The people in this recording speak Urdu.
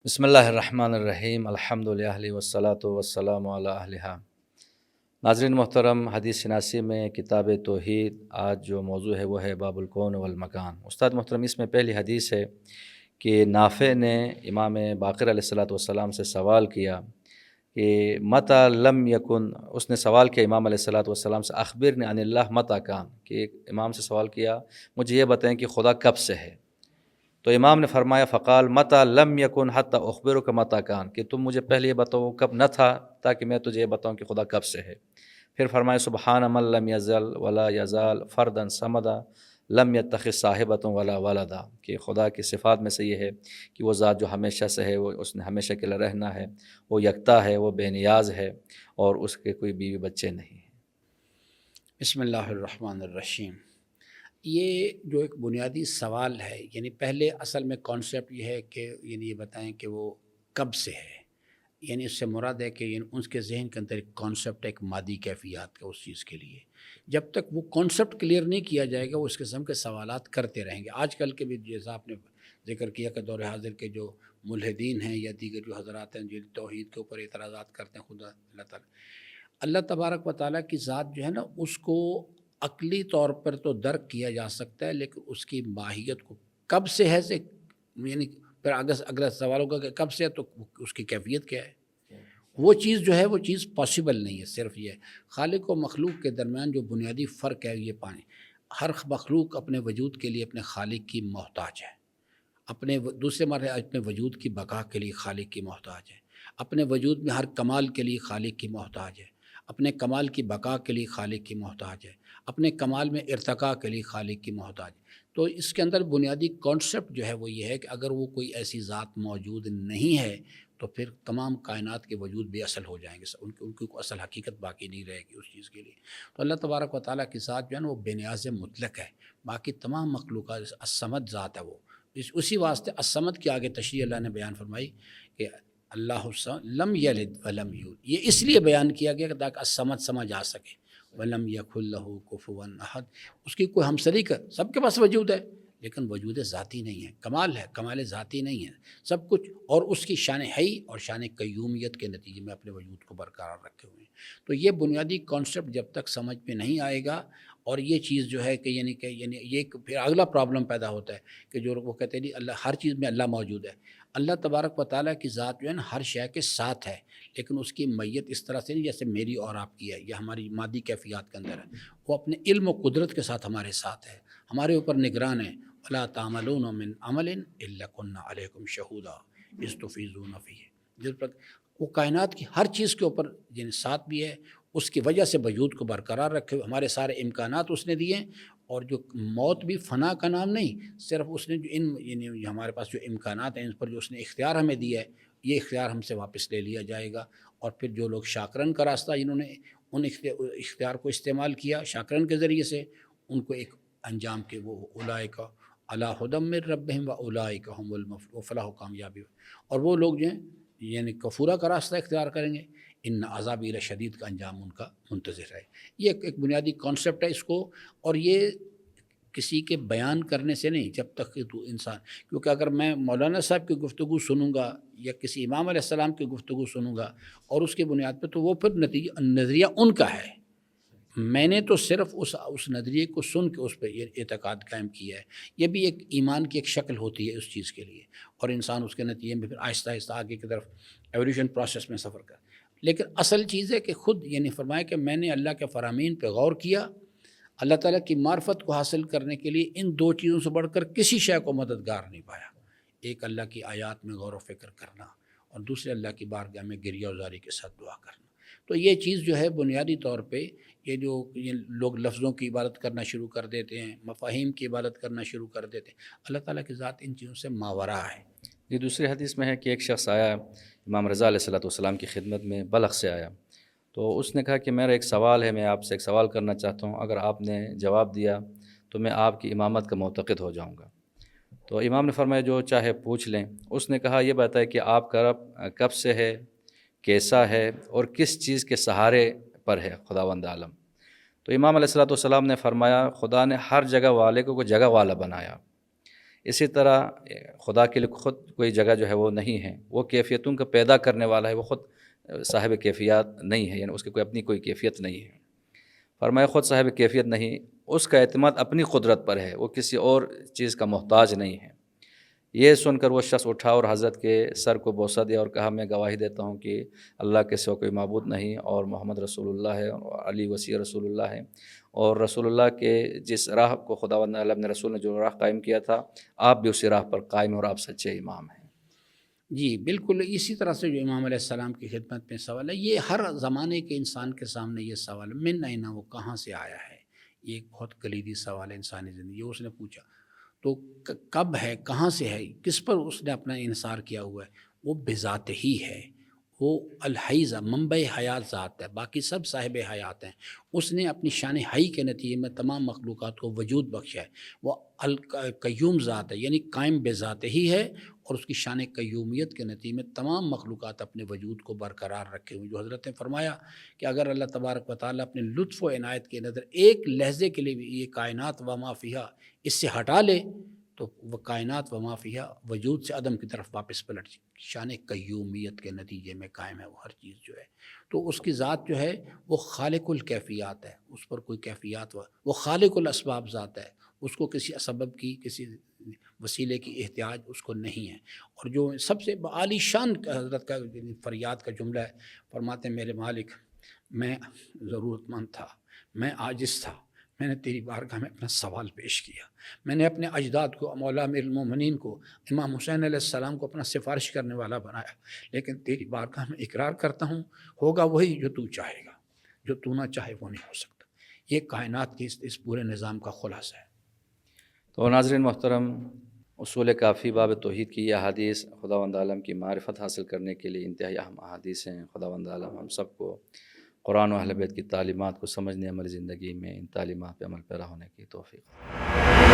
بسم اللہ الرحمن الرحیم الحمد للہ والصلاۃ والسلام علی اہلہا۔ ناظرین محترم، حدیث شناسی میں کتاب توحید آج جو موضوع ہے وہ ہے باب الکون والمکان۔ استاد محترم، اس میں پہلی حدیث ہے کہ نافع نے امام باقر علیہ الصلاۃ والسلام سے سوال کیا کہ متى لم یکن، اس نے سوال کیا امام علیہ الصلاۃ والسلام سے اخبرنی عن اللہ متى کان، کہ امام سے سوال کیا مجھے یہ بتائیں کہ خدا کب سے ہے۔ تو امام نے فرمایا فقال متى لم یکن حتی اخبرک متى کان، کہ تم مجھے پہلے یہ بتاؤ کب نہ تھا تاکہ میں تجھے یہ بتاؤں کہ خدا کب سے ہے۔ پھر فرمایا سبحان من لم یزل ولا یزال فردا صمدا لم یتخذ صاحبۃ ولا ولدا، کہ خدا کی صفات میں سے یہ ہے کہ وہ ذات جو ہمیشہ سے ہے، وہ اس نے ہمیشہ کے لیے رہنا ہے، وہ یکتا ہے، وہ بے نیاز ہے اور اس کے کوئی بیوی بچے نہیں ہیں۔ بسم اللہ الرحمن الرحیم۔ یہ جو ایک بنیادی سوال ہے، یعنی پہلے اصل میں کانسیپٹ یہ ہے کہ یہ بتائیں کہ وہ کب سے ہے، یعنی اس سے مراد ہے کہ ان کے ذہن کے اندر ایک کانسیپٹ، ایک مادی کیفیات کا اس چیز کے لیے جب تک وہ کانسیپٹ کلیئر نہیں کیا جائے گا وہ اس قسم کے سوالات کرتے رہیں گے۔ آج کل کے بھی جیسا آپ نے ذکر کیا کہ دور حاضر کے جو ملحدین ہیں یا دیگر جو حضرات ہیں جو توحید کے اوپر اعتراضات کرتے ہیں، خدا اللہ تبارک و تعالیٰ کی ذات جو ہے نا، اس کو عقلی طور پر تو درک کیا جا سکتا ہے، لیکن اس کی ماہیت کو کب سے ہے یعنی پھر اگلا سوال ہوگا کہ کب سے ہے تو اس کی کیفیت کیا ہے۔ وہ چیز جو ہے وہ چیز پاسبل نہیں ہے۔ صرف یہ خالق و مخلوق کے درمیان جو بنیادی فرق ہے یہ پانی، ہر مخلوق اپنے وجود کے لیے اپنے خالق کی محتاج ہے، اپنے دوسرے مرحلے اپنے وجود کی بقا کے لیے خالق کی محتاج ہے، اپنے وجود میں ہر کمال کے لیے خالق کی محتاج ہے، اپنے کمال کی بقا کے لیے خالق کی محتاج ہے، اپنے کمال میں ارتقاء کے لیے خالق کی محتاج ہے۔ تو اس کے اندر بنیادی کانسیپٹ جو ہے وہ یہ ہے کہ اگر وہ کوئی ایسی ذات موجود نہیں ہے تو پھر تمام کائنات کے وجود بے اصل ہو جائیں گے، ان کی کوئی اصل حقیقت باقی نہیں رہے گی اس چیز کے لیے۔ تو اللہ تبارک و تعالیٰ کی ذات جو ہے نا وہ بے نیاز مطلق ہے، باقی تمام مخلوقات الصمد ذات ہے، وہ اسی واسطے الصمد کے آگے تشریح اللہ نے بیان فرمائی کہ اللہ الصمد لم یلد ولم یولد، یہ اس لیے بیان کیا گیا کہ تاکہ الصمد سمجھ آ سکے، ولم یکن لہ کفوا احد، اس کی کوئی ہمشریک ہے، سب کے پاس وجود ہے لیکن وجود ذاتی نہیں ہے، کمال ہے، کمال ذاتی نہیں ہے سب کچھ، اور اس کی شان حی اور شان قیومیت کے نتیجے میں اپنے وجود کو برقرار رکھے ہوئے ہیں۔ تو یہ بنیادی کانسیپٹ جب تک سمجھ میں نہیں آئے گا، اور یہ چیز جو ہے کہ یعنی یہ پھر اگلا پرابلم پیدا ہوتا ہے کہ جو وہ کہتے ہیں نہیں اللہ، ہر چیز میں اللہ موجود ہے۔ اللہ تبارک و تعالیٰ کی ذات جو ہے نا ہر شے کے ساتھ ہے، لیکن اس کی میت اس طرح سے نہیں جیسے میری اور آپ کی ہے یا ہماری مادی کیفیات کے اندر ہے، وہ اپنے علم و قدرت کے ساتھ ہمارے ساتھ ہے، ہمارے اوپر نگران ہے۔ وَلَا تَعْمَلُونَ مِنْ عَمَلٍ إِلَّا كُنَّا عَلَيْكُمْ شَهُودًا إِذْ تُفِيضُونَ فِيهِ، جس پر وہ کائنات کی ہر چیز کے اوپر یعنی ساتھ بھی ہے، اس کی وجہ سے وجود کو برقرار رکھے ہوئے، ہمارے سارے امکانات اس نے دیے ہیں، اور جو موت بھی فنا کا نام نہیں، صرف اس نے جو یعنی ہمارے پاس جو امکانات ہیں ان پر جو اس نے اختیار ہمیں دیا ہے، یہ اختیار ہم سے واپس لے لیا جائے گا۔ اور پھر جو لوگ شاکرن کا راستہ جنہوں نے ان اختیار کو استعمال کیا شاکرن کے ذریعے سے، ان کو ایک انجام کے وہ اولئک علی ھدی من ربہم واولئک هم المفلحون، فلاح و کامیابی، اور وہ لوگ جو ہیں یعنی کفورہ کا راستہ اختیار کریں گے، ان عذابی لشدید کا انجام ان کا منتظر ہے۔ یہ ایک بنیادی کانسیپٹ ہے اس کو، اور یہ کسی کے بیان کرنے سے نہیں، جب تک کہ تو انسان، کیونکہ اگر میں مولانا صاحب کی گفتگو سنوں گا یا کسی امام علیہ السلام کی گفتگو سنوں گا اور اس کی بنیاد پہ، تو وہ پھر نظریہ ان کا ہے، میں نے تو صرف اس نظریے کو سن کے اس پہ یہ اعتقاد قائم کیا ہے۔ یہ بھی ایک ایمان کی ایک شکل ہوتی ہے اس چیز کے لیے، اور انسان اس کے نتیجے میں پھر آہستہ آہستہ آگے کی طرف ایولیوشن پروسیس میں سفر کر۔ لیکن اصل چیز ہے کہ خود یعنی فرمایا کہ میں نے اللہ کے فرامین پہ غور کیا، اللہ تعالیٰ کی معرفت کو حاصل کرنے کے لیے ان دو چیزوں سے بڑھ کر کسی شے کو مددگار نہیں پایا، ایک اللہ کی آیات میں غور و فکر کرنا، اور دوسرے اللہ کی بارگاہ میں گریہ وزاری کے ساتھ دعا کرنا۔ تو یہ چیز جو ہے بنیادی طور پہ یہ لوگ لفظوں کی عبادت کرنا شروع کر دیتے ہیں، مفاہیم کی عبادت کرنا شروع کر دیتے ہیں، اللہ تعالیٰ کی ذات ان چیزوں سے ماورا ہے۔ یہ دوسری حدیث میں ہے کہ ایک شخص آیا امام رضا علیہ السلام کی خدمت میں، بلخ سے آیا، تو اس نے کہا کہ میرا ایک سوال ہے، میں آپ سے ایک سوال کرنا چاہتا ہوں، اگر آپ نے جواب دیا تو میں آپ کی امامت کا معتقد ہو جاؤں گا۔ تو امام نے فرمایا جو چاہے پوچھ لیں۔ اس نے کہا یہ بتائے کہ آپ کا رب کب سے ہے، کیسا ہے، اور کس چیز کے سہارے پر ہے خداوند عالم؟ تو امام علیہ السلام نے فرمایا خدا نے ہر جگہ والے کو کوئی جگہ والا بنایا، اسی طرح خدا کے لیے خود کوئی جگہ جو ہے وہ نہیں ہے، وہ کیفیتوں کا پیدا کرنے والا ہے، وہ خود صاحب کیفیات نہیں ہے، یعنی اس کی کوئی اپنی کیفیت نہیں ہے۔ فرمایا خود صاحب کیفیت نہیں، اس کا اعتماد اپنی قدرت پر ہے، وہ کسی اور چیز کا محتاج نہیں ہے۔ یہ سن کر وہ شخص اٹھا اور حضرت کے سر کو بوسہ دیا اور کہا میں گواہی دیتا ہوں کہ اللہ کے سوا کوئی معبود نہیں اور محمد رسول اللہ ہے اور علی وسیع رسول اللہ ہے، اور رسول اللہ کے جس راہ کو خداوند اپنے رسول نے جو راہ قائم کیا تھا آپ بھی اسی راہ پر قائم ہیں اور آپ سچے امام ہیں۔ جی بالکل اسی طرح سے جو امام علیہ السلام کی خدمت میں سوال ہے، یہ ہر زمانے کے انسان کے سامنے یہ سوال ہے، من اینا، وہ کہاں سے آیا ہے۔ یہ ایک بہت کلیدی سوال ہے انسانی زندگی، اس نے پوچھا تو کب ہے، کہاں سے ہے، کس پر اس نے اپنا انحصار کیا ہوا ہے، وہ بذات ہی ہے، وہ الحی منبع حیات ذات ہے، باقی سب صاحب حیات ہیں۔ اس نے اپنی شان حی کے نتیجے میں تمام مخلوقات کو وجود بخشا ہے، وہ القیوم ذات ہے، یعنی قائم بذات ہی ہے، اور اس کی شان قیومیت کے نتیجے میں تمام مخلوقات اپنے وجود کو برقرار رکھے ہوئے۔ جو حضرت نے فرمایا کہ اگر اللہ تبارک و تعالیٰ اپنے لطف و عنایت کی نظر ایک لحظے کے لیے بھی یہ کائنات و ما فیہا اس سے ہٹا لے تو وہ کائنات و ما فیہا وجود سے عدم کی طرف واپس پلٹ جائے۔ شان قیومیت کے نتیجے میں قائم ہے وہ ہر چیز جو ہے، تو اس کی ذات جو ہے وہ خالق الکیفیات ہے، اس پر کوئی کیفیات وہ خالق الاسباب ذات ہے، اس کو کسی سبب کی، کسی وسیلے کی احتیاج اس کو نہیں ہے۔ اور جو سب سے عالی شان حضرت کا فریاد کا جملہ ہے، فرماتے ہیں میرے مالک میں ضرورت مند تھا، میں عاجز تھا، میں نے تیری بارگاہ میں اپنا سوال پیش کیا، میں نے اپنے اجداد کو، مولا امیر المومنین کو، امام حسین علیہ السلام کو اپنا سفارش کرنے والا بنایا، لیکن تیری بارگاہ میں اقرار کرتا ہوں ہوگا وہی جو تو چاہے گا، جو تو نہ چاہے وہ نہیں ہو سکتا۔ یہ کائنات کی اس پورے نظام کا خلاصہ ہے۔ تو ناظرین محترم، اصول کافی باب توحید کی یہ احادیث خداوند عالم کی معرفت حاصل کرنے کے لیے انتہائی اہم احادیث ہیں۔ خداوند عالم ہم سب کو قرآن و اہل بیت کی تعلیمات کو سمجھنے، عملی زندگی میں ان تعلیمات پہ عمل پیرا ہونے کی توفیق۔